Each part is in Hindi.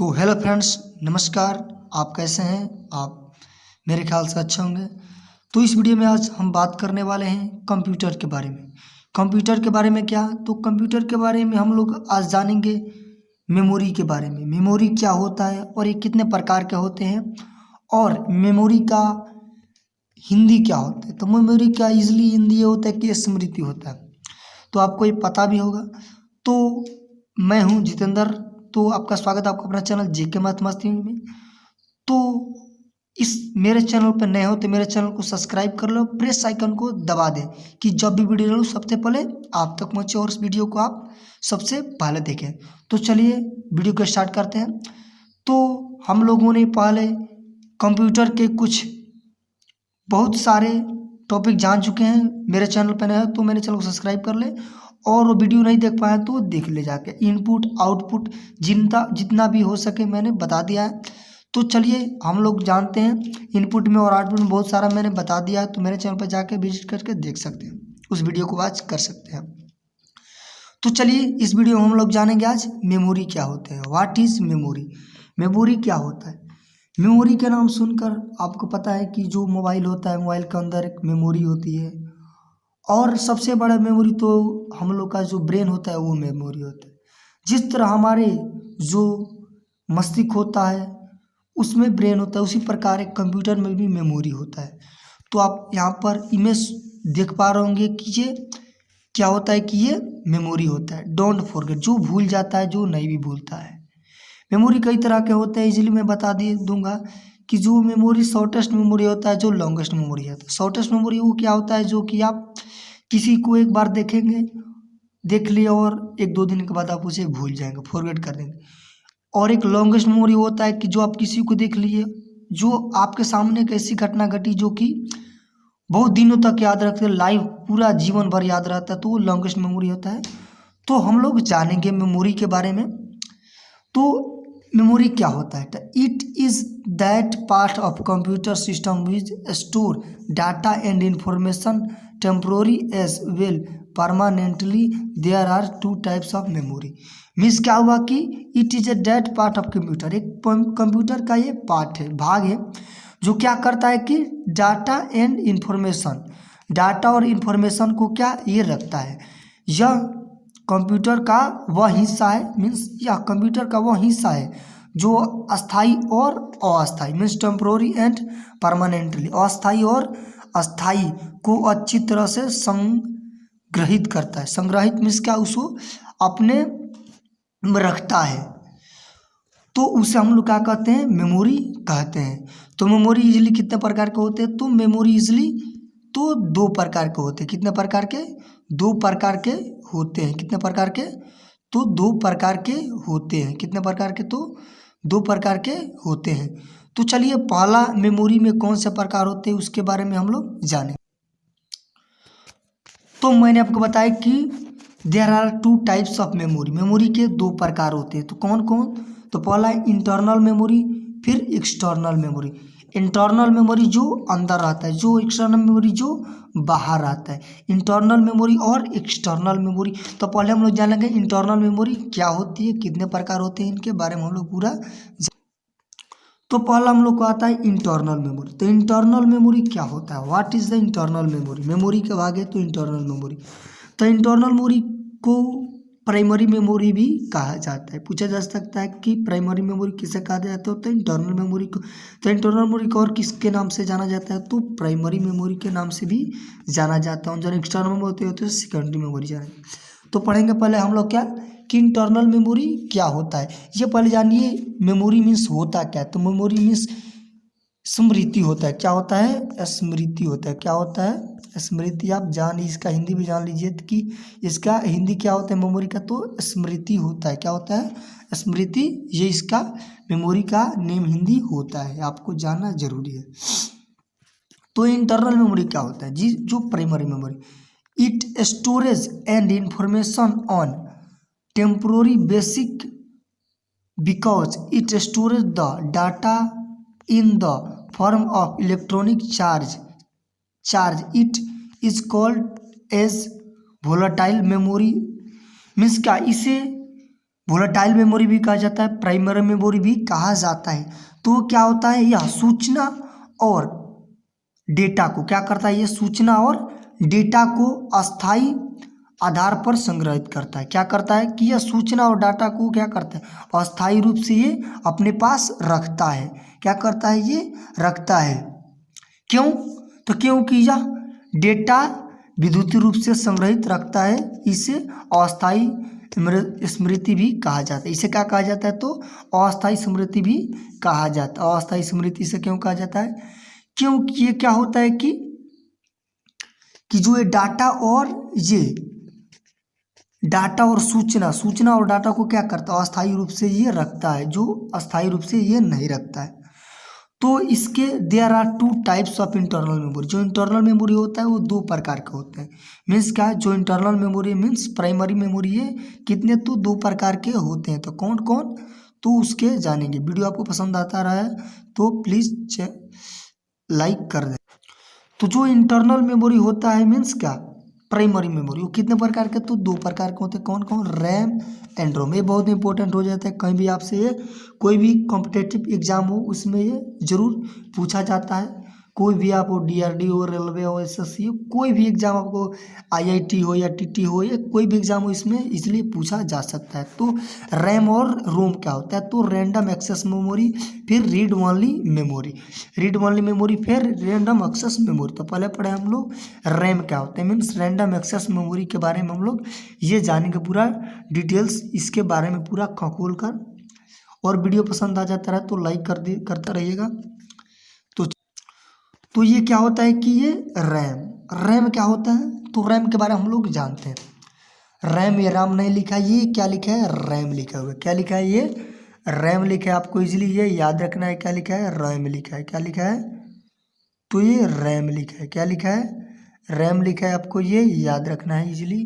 तो हेलो फ्रेंड्स, नमस्कार। आप कैसे हैं? आप मेरे ख्याल से अच्छे होंगे। तो इस वीडियो में आज हम बात करने वाले हैं कंप्यूटर के बारे में। कंप्यूटर के बारे में क्या? तो कंप्यूटर के बारे में हम लोग आज जानेंगे मेमोरी के बारे में। मेमोरी क्या होता है और ये कितने प्रकार के होते हैं, और मेमोरी का हिंदी क्या होता है। तो मेमोरी का इजली हिंदी ये होता है कि स्मृति होता है। तो आपको ये पता भी होगा। तो मैं हूँ जितेंद्र, तो आपका स्वागत है आपका अपना चैनल जेके मैथ मस्ती में। तो इस मेरे चैनल पर नए हो तो मेरे चैनल को सब्सक्राइब कर लो, प्रेस आइकन को दबा दें कि जब भी वीडियो डालूं सबसे पहले आप तक पहुंचे और इस वीडियो को आप सबसे पहले देखें। तो चलिए वीडियो को स्टार्ट करते हैं। तो हम लोगों ने पहले कंप्यूटर के कुछ बहुत सारे टॉपिक जान चुके हैं। मेरे चैनल पर नए हो तो मेरे चैनल को सब्सक्राइब कर ले, और वो वीडियो नहीं देख पाए तो देख ले जाके। इनपुट आउटपुट जितना भी हो सके मैंने बता दिया है। तो चलिए हम लोग जानते हैं। इनपुट में और आउटपुट में बहुत सारा मैंने बता दिया है, तो मेरे चैनल पर जाके विजिट करके देख सकते हैं, उस वीडियो को वॉच कर सकते हैं। तो चलिए इस वीडियो में हम लोग जानेंगे आज मेमोरी क्या होते हैं। What is memory? मेमोरी क्या होता है? मेमोरी के नाम सुनकर आपको पता है कि जो मोबाइल होता है, मोबाइल के अंदर एक मेमोरी होती है, और सबसे बड़ा मेमोरी तो हम लोग का जो ब्रेन होता है वो मेमोरी होता है। जिस तरह हमारे जो मस्तिष्क होता है उसमें ब्रेन होता है, उसी प्रकार एक कंप्यूटर में भी मेमोरी होता है। तो आप यहाँ पर इमेज देख पा रहे होंगे कि ये क्या होता है, कि ये मेमोरी होता है। डोंट फॉरगेट, जो भूल जाता है, जो नहीं भी भूलता है। मेमोरी कई तरह के होते हैं, इजीली मैं बता दूंगा कि जो मेमोरी शॉर्टेस्ट मेमोरी होता है, जो लॉन्गेस्ट मेमोरी होता है। शॉर्टेस्ट मेमोरी वो क्या होता है, जो कि आप किसी को एक बार देखेंगे, देख लिया और एक दो दिन के बाद आप उसे भूल जाएंगे, फॉरगेट कर देंगे। और एक लॉन्गेस्ट मेमोरी होता है कि जो आप किसी को देख लिए, जो आपके सामने एक ऐसी घटना घटी जो कि बहुत दिनों तक याद रखते, लाइव पूरा जीवन भर याद रहता है, तो वो लॉन्गेस्ट मेमोरी होता है। तो हम लोग जानेंगे मेमोरी के बारे में। तो मेमोरी क्या होता है? It is that part of computer system which store data and information temporary as well permanently. There are two types of memory. Means क्या हुआ कि it is a that part of computer, एक कंप्यूटर का ये पार्ट है, भाग है, जो क्या करता है कि डाटा एंड इंफॉर्मेशन, डाटा और इंफॉर्मेशन को क्या ये रखता है। यह कंप्यूटर का वह हिस्सा है, मीन्स यह कंप्यूटर का वह हिस्सा है जो अस्थाई और अस्थाई, मीन्स टेम्पोररी एंड परमानेंटली, अस्थाई और अस्थाई को अच्छी तरह से संग्रहित करता है। संग्रहित मीन्स क्या, उसको अपने में रखता है, तो उसे हम लोग क्या कहते हैं, मेमोरी कहते हैं। तो मेमोरी इजली कितने प्रकार के होते हैं? तो मेमोरी इजली तो दो प्रकार के होते हैं। कितने प्रकार के? दो प्रकार के होते हैं। कितने प्रकार के? तो दो प्रकार के होते हैं। कितने प्रकार के? तो दो प्रकार के होते हैं। तो चलिए पहला मेमोरी में कौन से प्रकार होते हैं उसके बारे में हम लोग जानें। तो मैंने आपको बताया कि there are two types of memory. Memory के दो प्रकार होते हैं। तो कौन कौन? तो पहला इंटरनल मेमोरी, फिर एक्सटर्नल मेमोरी। इंटरनल मेमोरी जो अंदर आता है, जो एक्सटर्नल मेमोरी जो बाहर आता है। इंटरनल मेमोरी और एक्सटर्नल मेमोरी। तो पहले हम लोग जानेंगे इंटरनल मेमोरी क्या होती है, कितने प्रकार होते हैं, इनके बारे में हम लोग पूरा। तो पहला हम लोग को आता है इंटरनल मेमोरी। तो इंटरनल मेमोरी क्या होता है? What is the internal memory? Memory के भाग है तो इंटरनल मेमोरी। तो इंटरनल मेमोरी को प्राइमरी मेमोरी भी कहा जाता है। पूछा जा सकता है कि प्राइमरी मेमोरी किसे कहा जाता है? तो इंटरनल मेमोरी को। तो इंटरनल मेमोरी को और किसके नाम से जाना जाता है? तो प्राइमरी मेमोरी के नाम से भी जाना जाता है। जो एक्सटर्नल मेमोरी होती है सेकेंडरी मेमोरी जाना। तो पढ़ेंगे पहले हम लोग क्या कि इंटरनल मेमोरी क्या होता है। ये पहले जानिए मेमोरी मीन्स होता क्या है। तो मेमोरी मीन्स स्मृति होता है। क्या होता है? स्मृति होता है। क्या होता है? स्मृति। आप जान, इसका हिंदी भी जान लीजिए कि इसका हिंदी क्या होता है मेमोरी का? तो स्मृति होता है। क्या होता है? स्मृति। ये इसका मेमोरी का नेम हिंदी होता है, आपको जानना जरूरी है। तो इंटरनल मेमोरी क्या होता है जी? जो primary memory, it storage and information on temporary basic because it stores the data in the form of electronic charge it is called as volatile memory। Means क्या, इसे वोलेटाइल मेमोरी भी कहा जाता है, प्राइमरी मेमोरी भी कहा जाता है। तो क्या होता है, यह सूचना और डेटा को क्या करता है, ये सूचना और डेटा को अस्थायी आधार पर संग्रहित करता है। क्या करता है कि यह सूचना और डाटा को क्या करता है, अस्थायी रूप से ये अपने पास रखता है। क्या करता है, ये रखता है। क्यों, तो क्योंकि यह डेटा विद्युतीय रूप से संग्रहित रखता है, इसे अस्थायी स्मृति भी कहा जाता है। इसे क्या कहा जाता है, तो अस्थायी स्मृति भी कहा जाता है। अस्थायी स्मृति से क्यों कहा जाता है, क्योंकि ये क्या होता है कि जो ये डाटा और सूचना और डाटा को क्या करता है, अस्थायी रूप से ये रखता है, जो अस्थायी रूप से ये नहीं रखता है। तो इसके there are 2 types of internal memory. जो इंटरनल मेमोरी होता है वो 2 प्रकार के होते हैं। मीन्स क्या, जो internal memory means primary memory है, कितने, तो 2 प्रकार के होते हैं। तो कौन कौन, तो उसके जानेंगे। वीडियो आपको पसंद आता रहा है तो प्लीज़ लाइक कर दें। तो जो इंटरनल मेमोरी होता है मीन्स क्या, प्राइमरी मेमोरी, वो कितने प्रकार के, तो 2 प्रकार के होते हैं। कौन कौन, रैम एंड रोम। ये बहुत इंपॉर्टेंट हो जाता है, कहीं भी आपसे ये कोई भी कॉम्पिटेटिव एग्जाम हो उसमें ये जरूर पूछा जाता है। कोई भी आप हो, DRDO, रेलवे हो, SSC हो, कोई भी एग्जाम आपको, IIT हो या TT हो, या कोई भी एग्जाम हो, इसमें इसलिए पूछा जा सकता है। तो रैम और रोम क्या होता है, तो रैंडम एक्सेस मेमोरी, फिर रीड ओनली मेमोरी, फिर रैंडम एक्सेस मेमोरी। तो पहले पढ़े हम लोग रैम क्या होता है, मीन्स रैंडम एक्सेस मेमोरी के बारे में हम लोग ये जानेंगे पूरा डिटेल्स इसके बारे में पूरा खखोल कर। और वीडियो पसंद आ जाता है तो लाइक करता रहिएगा। तो ये क्या होता है कि ये रैम क्या होता है, तो रैम के बारे में हम लोग जानते हैं। रैम, ये राम नहीं लिखा है, ये क्या लिखा है, रैम लिखा हुआ है। क्या लिखा है, ये रैम लिखा है। आपको इजीली ये याद रखना है, क्या लिखा है, रैम लिखा है। क्या लिखा है, तो ये रैम लिखा है। क्या लिखा है, रैम लिखा है, आपको ये याद रखना है इजीली।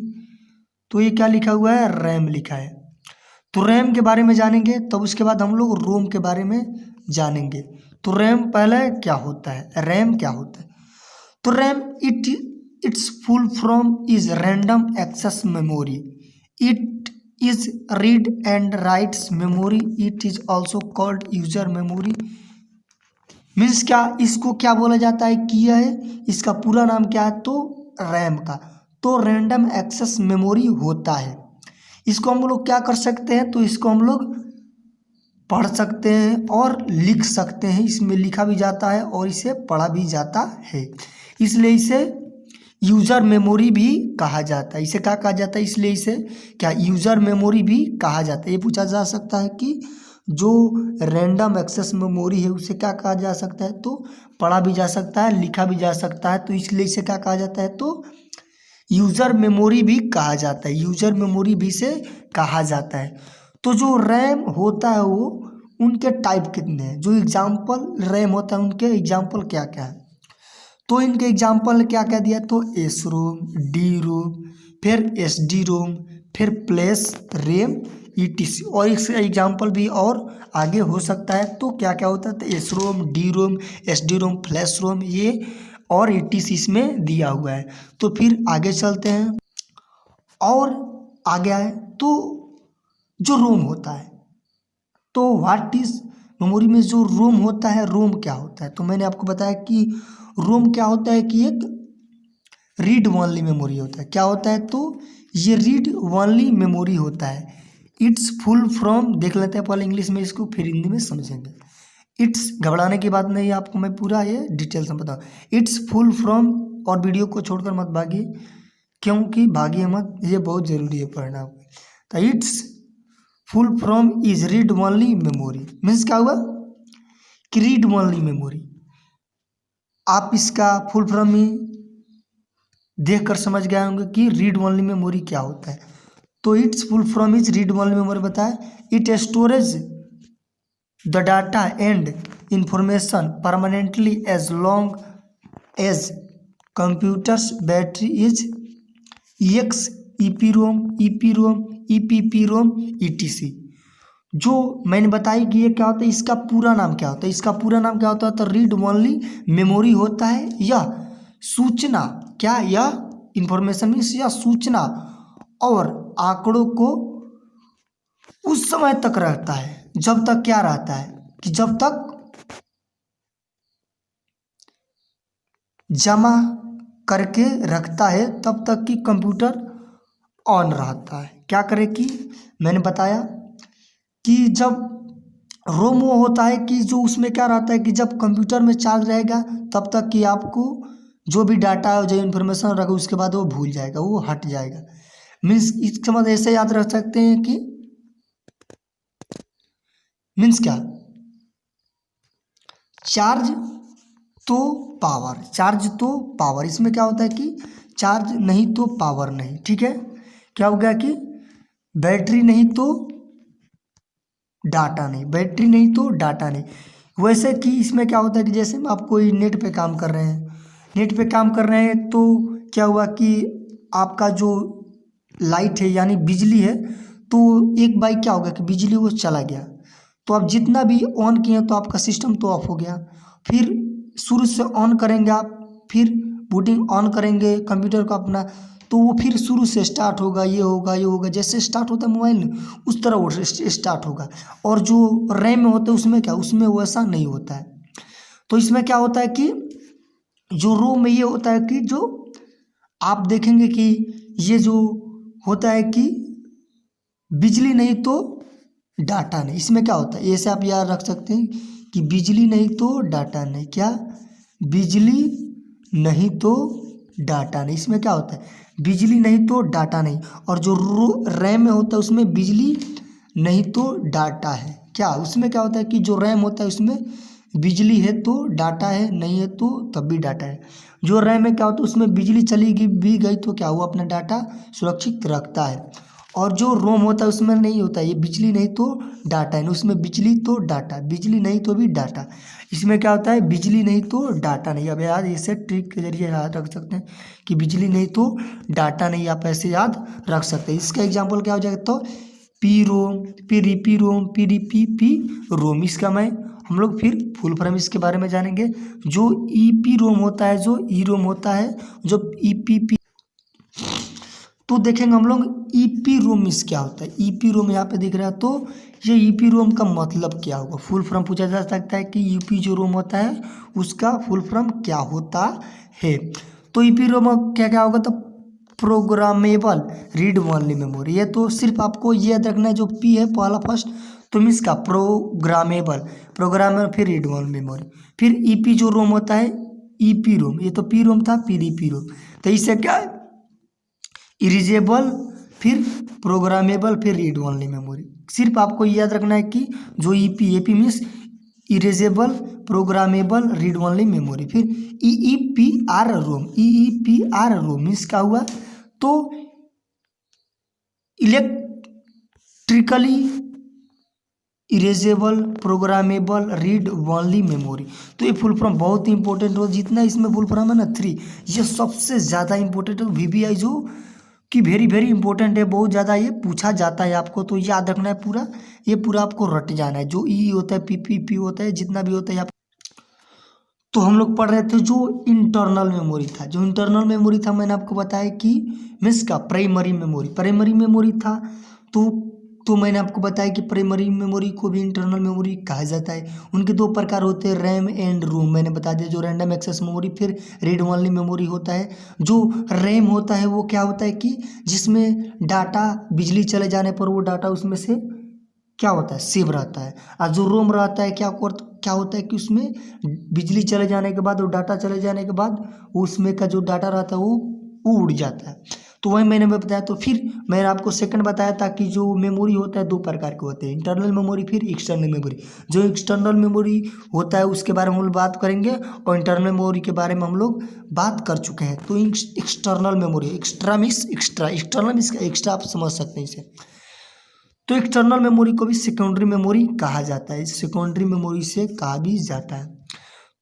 तो ये क्या लिखा हुआ है, रैम लिखा है। तो रैम के बारे में जानेंगे, तब उसके बाद हम लोग रोम के बारे में जानेंगे। तो रैम पहले क्या होता है, रैम क्या होता है, तो RAM it's full form is random access memory. It is read and writes memory. It is also called user memory. Means क्या, इसको क्या बोला जाता है कि यह है, इसका पूरा नाम क्या है, तो रैम का, तो रैंडम एक्सेस मेमोरी होता है। इसको हम लोग क्या कर सकते हैं, तो इसको हम लोग पढ़ सकते हैं और लिख सकते हैं। इसमें लिखा भी जाता है और इसे पढ़ा भी जाता है, इसलिए इसे यूज़र मेमोरी भी कहा जाता है। इसे क्या कहा जाता है, इसलिए इसे क्या, यूज़र मेमोरी भी कहा जाता है। ये पूछा जा सकता है कि जो रैंडम एक्सेस मेमोरी है उसे क्या कहा जा सकता है, तो पढ़ा भी जा सकता है, लिखा भी जा सकता है, तो इसलिए इसे क्या कहा जाता है, तो यूज़र मेमोरी भी कहा जाता है। यूज़र मेमोरी भी से कहा जाता है। तो जो रैम होता है वो, उनके टाइप कितने हैं, जो एग्जाम्पल रैम होता है उनके एग्जाम्पल क्या क्या है, तो इनके एग्जाम्पल क्या क्या दिया, तो एस रोम, डी रोम, फिर SD रोम, फिर फ्लैश रैम, ETC, और इसका एग्जाम्पल भी और आगे हो सकता है। तो क्या क्या होता है, तो एस रोम, डी रोम, SD रोम, फ्लैश रोम, ये और ETC इसमें दिया हुआ है। तो फिर आगे चलते हैं और आगे आए तो जो रोम होता है, तो व्हाट इज मेमोरी में जो रोम होता है, रोम क्या होता है, तो मैंने आपको बताया कि रोम क्या होता है कि एक रीड ओनली मेमोरी होता है। क्या होता है, तो ये रीड ओनली मेमोरी होता है। इट्स फुल फ्रॉम, देख लेते हैं पहले इंग्लिश में इसको, फिर हिंदी में समझेंगे। इट्स, घबराने की बात नहीं है, आपको मैं पूरा ये डिटेल से बताऊँ। इट्स फुल फ्रॉम, और वीडियो को छोड़कर मत भागिए, क्योंकि भागिए मत, ये बहुत ज़रूरी है पढ़ना। तो its full from is read only memory. Means क्या हुआ कि रीड ओनली मेमोरी। आप इसका फुल फॉर्म में देख कर समझ गए होंगे कि रीड ओनली मेमोरी क्या होता है। तो its full form is read only memory बताया। It storage the data and information permanently as long as computers battery is EX, EPROM, EPROM, EPPROM, ETC। जो मैंने बताई कि ये क्या होता है, इसका पूरा नाम क्या होता है, इसका पूरा नाम क्या होता है, तो रीड ओनली मेमोरी होता है। यह सूचना क्या, यह इंफॉर्मेशन मीन्स यह सूचना और आंकड़ों को उस समय तक रहता है, जब तक क्या रहता है कि जब तक जमा करके रखता है तब तक कि कंप्यूटर ऑन रहता है। क्या करे कि मैंने बताया कि जब रोम वो होता है कि जो उसमें क्या रहता है कि जब कंप्यूटर में चार्ज रहेगा तब तक कि आपको जो भी डाटा है जो इन्फॉर्मेशन रखा उसके बाद वो भूल जाएगा, वो हट जाएगा। मीन्स इसका मतलब ऐसे याद रख सकते हैं कि मीन्स क्या, चार्ज तो पावर, चार्ज तो पावर। इसमें क्या होता है कि चार्ज नहीं तो पावर नहीं। ठीक है, क्या हो गया कि बैटरी नहीं तो डाटा नहीं, बैटरी नहीं तो डाटा नहीं। वैसे कि इसमें क्या होता है कि जैसे आप कोई नेट पे काम कर रहे हैं, नेट पे काम कर रहे हैं तो क्या हुआ कि आपका जो लाइट है यानी बिजली है, तो एक बाइक क्या हो गया कि बिजली वो चला गया, तो आप जितना भी ऑन किए तो आपका सिस्टम तो ऑफ हो गया। फिर शुरू से ऑन करेंगे आप, फिर बूटिंग ऑन करेंगे कंप्यूटर को अपना, तो वो फिर शुरू से स्टार्ट होगा, ये होगा ये होगा, जैसे स्टार्ट होता है मोबाइल उस तरह वो स्टार्ट होगा। और जो रैम में होता है उसमें क्या, उसमें वैसा नहीं होता है। तो इसमें क्या होता है कि जो रोम में ये होता है कि जो आप देखेंगे कि ये जो होता है कि बिजली नहीं तो डाटा नहीं। इसमें क्या होता है, ऐसे आप याद रख सकते हैं कि बिजली नहीं तो डाटा नहीं। क्या, बिजली नहीं तो डाटा नहीं। इसमें क्या होता है, बिजली नहीं तो डाटा नहीं। और जो रैम में होता है उसमें बिजली नहीं तो डाटा है। क्या, उसमें क्या होता है कि जो रैम होता है उसमें बिजली है तो डाटा है, नहीं है तो तब भी डाटा है। जो रैम में क्या होता है उसमें बिजली चली भी गई तो क्या हुआ, अपना डाटा सुरक्षित रखता है। और जो रोम होता है उसमें नहीं होता है, ये बिजली नहीं तो डाटा है, उसमें बिजली तो डाटा, बिजली नहीं तो भी डाटा। इसमें क्या होता है, बिजली नहीं तो डाटा नहीं। अब याद इसे ट्रिक के जरिए याद रख सकते हैं कि बिजली नहीं तो डाटा नहीं, आप ऐसे याद रख सकते हैं। इसका एग्जाम्पल क्या हो जाएगा, तो P ROM, P ROM, P ROM. इसका मैं हम लोग फिर फुल फॉर्म इसके बारे में जानेंगे। जो ई पी रोम होता है, जो ई रोम होता है, जो ई पी तो देखेंगे हम लोग ईपी रोम मीन्स क्या होता है। ईपी रोम यहाँ पे दिख रहा है, तो ये ईपी रोम का मतलब क्या होगा, फुल फॉर्म पूछा जा सकता है कि ईपी जो रोम होता है उसका फुल फॉर्म क्या होता है। तो ईपी रोम क्या क्या होगा, तो प्रोग्रामेबल रीड ओनली मेमोरी। ये तो सिर्फ आपको ये याद रखना है, जो पी है पहला फर्स्ट तो मीन्स का प्रोग्रामेबल, प्रोग्रामेबल फिर रीड ओनली मेमोरी। फिर ईपी जो रोम होता है ईपी रोम, ये तो पी रोम था, पी रोम। तो इससे क्या है, इरेजेबल फिर प्रोग्रामेबल फिर रीड ओनली मेमोरी। सिर्फ आपको याद रखना है कि जो AP means erasable programmable read only memory. फिर ईईपीआर रोम, ईईपीआर रोम मीन्स क्या हुआ, तो electrically erasable programmable read only memory. तो ये फुल फॉर्म बहुत ही इंपॉर्टेंट हो, जितना इसमें फुल फॉर्म है ना 3, ये सबसे ज़्यादा इंपॉर्टेंट है। वीबीआई जो कि वेरी वेरी इंपॉर्टेंट है, बहुत ज़्यादा ये पूछा जाता है आपको, तो याद रखना है पूरा, ये पूरा आपको रट जाना है। जो ई होता है, पी होता है, जितना भी होता है आप। तो हम लोग पढ़ रहे थे जो इंटरनल मेमोरी था, जो इंटरनल मेमोरी था मैंने आपको बताया कि मीन्स का प्राइमरी मेमोरी, प्राइमरी मेमोरी था। तो मैंने आपको बताया कि प्राइमरी मेमोरी को भी इंटरनल मेमोरी कहा जाता है। उनके दो प्रकार होते हैं, रैम एंड रोम, मैंने बता दिया। जो रैंडम एक्सेस मेमोरी फिर रीड ओनली मेमोरी होता है। जो रैम होता है वो क्या होता है कि जिसमें डाटा बिजली चले जाने पर वो डाटा उसमें से क्या होता है, सेव रहता है। और जो रोम रहता है क्या होता है कि उसमें बिजली चले जाने के बाद, वो डाटा चले जाने के बाद उसमें का जो डाटा रहता है वो उड़ जाता है। तो वही मैंने बताया। तो फिर मैंने आपको सेकंड बताया था कि जो मेमोरी होता है दो प्रकार के होते हैं, इंटरनल मेमोरी फिर एक्सटर्नल मेमोरी। जो एक्सटर्नल मेमोरी होता है उसके बारे में हम लोग बात करेंगे, और इंटरनल मेमोरी के बारे में हम लोग बात कर चुके हैं। तो external memory, extra means extra, external means extra, आप समझ सकते हैं इसे। तो एक्सटर्नल मेमोरी को भी सेकेंडरी मेमोरी कहा जाता है, सेकेंडरी मेमोरी से कहा भी जाता है।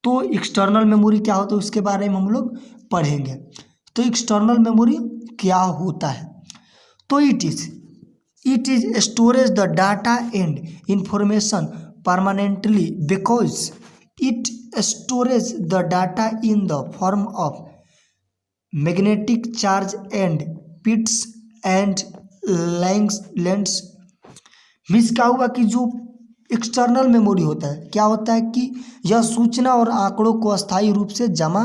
तो एक्सटर्नल मेमोरी क्या होता है उसके बारे में हम लोग पढ़ेंगे। तो एक्सटर्नल मेमोरी क्या होता है, तो it is storage the data and information permanently because it storage the data in the form of magnetic charge and bits and lens means क्या हुआ कि जो एक्सटर्नल मेमोरी होता है, क्या होता है कि यह सूचना और आंकड़ों को अस्थायी रूप से जमा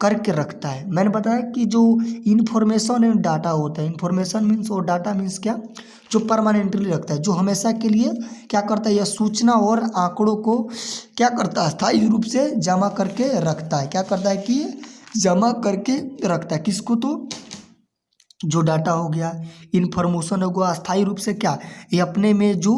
करके रखता है। मैंने बताया कि जो इन्फॉर्मेशन एंड डाटा होता है, इन्फॉर्मेशन मीन्स और डाटा मीन्स क्या, जो परमानेंटली रखता है, जो हमेशा के लिए क्या करता है, यह सूचना और आंकड़ों को क्या करता है, अस्थायी रूप से जमा करके रखता है। क्या करता है कि जमा करके रखता है किसको, तो जो डाटा हो गया, इन्फॉर्मेशन हो गया, अस्थायी रूप से क्या, ये अपने में जो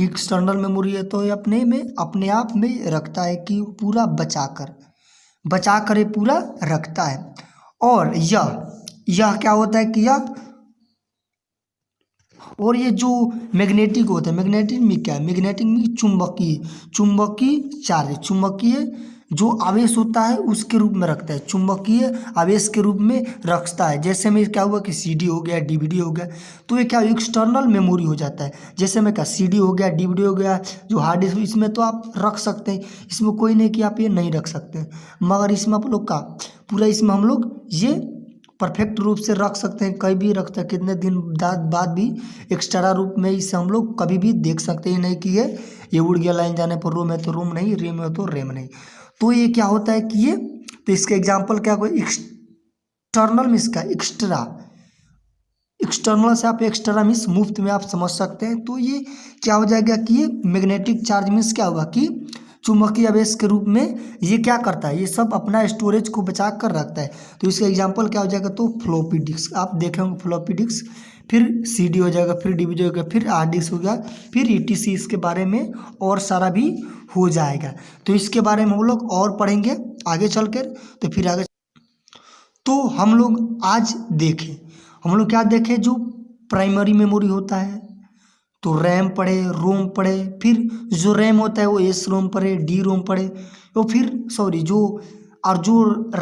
एक्सटर्नल मेमोरी है तो ये अपने में अपने आप में रखता है कि पूरा बचा कर ये पूरा रखता है। और यह क्या होता है कि यह, और ये जो मैग्नेटिक होता है, मैग्नेटिक में क्या है, मैग्नेटिक में चुंबकीय चार्ज, चुंबकीय जो आवेश होता है उसके रूप में रखता है, चुंबकीय आवेश के रूप में रखता है। जैसे में क्या हुआ कि सीडी हो गया, डीवीडी हो गया, तो ये क्या एक्सटर्नल मेमोरी हो जाता है। जैसे में क्या सीडी हो गया, डीवीडी हो गया, जो हार्ड डिस्क, इसमें तो आप रख सकते हैं, इसमें कोई नहीं कि आप ये नहीं रख सकते, मगर इसमें आप लोग का पूरा, इसमें हम लोग ये परफेक्ट रूप से रख सकते हैं, कहीं भी रख सकते हैं, कितने दिन बाद भी एक्स्ट्रा रूप में इसे हम लोग कभी भी देख सकते हैं। नहीं कि ये उड़ गया, लाइन जाने पर रोम है तो रोम नहीं, रेम है तो रेम नहीं। तो ये क्या होता है कि ये, तो इसका एग्जाम्पल क्या होगा, एक्सटर्नल मीन्स का एक्सटर्नल से आप एक्स्ट्रा मीन्स मुफ्त में आप समझ सकते हैं। तो ये क्या हो जाएगा कि ये मैग्नेटिक चार्ज मीन्स क्या हुआ कि चुंबकीय आवेश के रूप में ये क्या करता है, ये सब अपना स्टोरेज को बचा कर रखता है। तो इसका एग्जांपल क्या हो जाएगा, तो फ्लॉपी डिस्क, आप देखे होंगे फ्लॉपी डिस्क, फिर सीडी हो जाएगा, फिर डीवीडी हो गया, फिर हार्ड डिस्क हो गया, फिर ईटीसी, इसके बारे में और सारा भी हो जाएगा। तो इसके बारे में हम लोग और पढ़ेंगे आगे चल कर। तो फिर आगे तो हम लोग आज देखें, हम लोग क्या देखें, जो प्राइमरी मेमोरी होता है तो रैम पढ़े, रोम पढ़े, फिर जो रैम होता है वो एस रोम पढ़े, डी रोम पढ़े, और फिर जो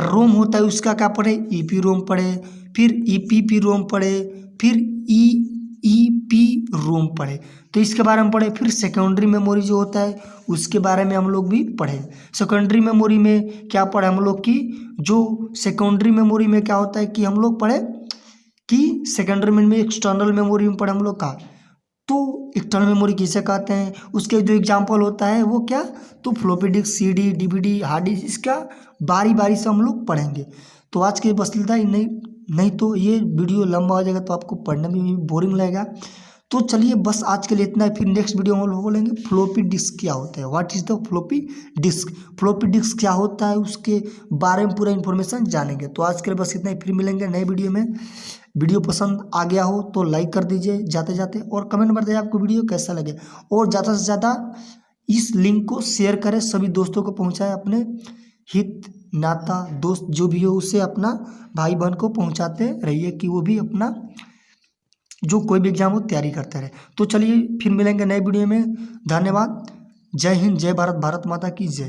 रोम होता है उसका क्या पढ़े, ईपी रोम पढ़े, फिर ईपीपी रोम पढ़े, फिर ईपी रोम पढ़े। तो इसके बारे में पढ़े। फिर सेकेंडरी मेमोरी जो होता है उसके बारे में हम लोग भी पढ़े। सेकेंडरी मेमोरी में क्या पढ़े हम लोग की, जो सेकेंडरी मेमोरी में क्या होता है कि हम लोग पढ़े कि सेकेंडरी में एक्सटर्नल मेमोरी में पढ़े हम लोग का, तो एक्सटर्नल मेमोरी किसे कहते हैं, उसके जो एग्जांपल होता है वो क्या, तो floppy disk, CD, DVD, hard disk, इसका बारी बारी से हम लोग पढ़ेंगे। तो आज के बस इतना ही, नहीं तो ये वीडियो लंबा हो जाएगा तो आपको पढ़ने में बोरिंग लगेगा। तो चलिए बस आज के लिए इतना है, फिर नेक्स्ट वीडियो में हम लोग बोलेंगे फ्लॉपी डिस्क क्या होता है, what is the floppy disk, floppy disk क्या होता है उसके बारे में पूरा इन्फॉर्मेशन जानेंगे। तो आज के लिए बस इतना ही, फिर मिलेंगे नए वीडियो में। वीडियो पसंद आ गया हो तो लाइक कर दीजिए जाते जाते, और कमेंट में बताइए आपको वीडियो कैसा लगे, और ज़्यादा से ज़्यादा इस लिंक को शेयर करें, सभी दोस्तों को पहुंचाएं, अपने हित नाता दोस्त जो भी हो उसे अपना भाई बहन को पहुंचाते रहिए कि वो भी अपना जो कोई भी एग्जाम हो तैयारी करते रहे। तो चलिए फिर मिलेंगे नए वीडियो में। धन्यवाद। जय हिंद, जय भारत, भारत माता की जय।